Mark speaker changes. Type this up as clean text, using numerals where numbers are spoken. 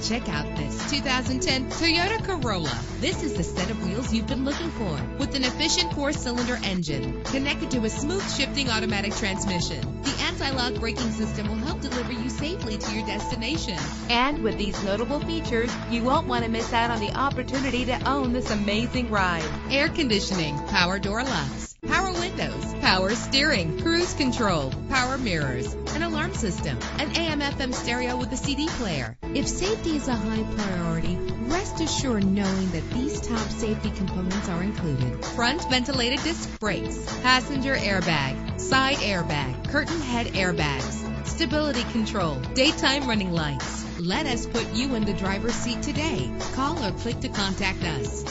Speaker 1: Check out this 2010 Toyota Corolla. This is the set of wheels you've been looking for, with an efficient 4-cylinder engine connected to a smooth shifting automatic transmission. The anti-lock braking system will help deliver you safely to your destination.
Speaker 2: And with these notable features, you won't want to miss out on the opportunity to own this amazing ride.
Speaker 1: Air conditioning, power door locks, power windows, power steering, cruise control, power mirrors, an alarm system, an AM/FM stereo with a CD player. If safety is a high priority, rest assured knowing that these top safety components are included: front ventilated disc brakes, passenger airbag, side airbag, curtain head airbags, stability control, daytime running lights. Let us put you in the driver's seat today. Call or click to contact us.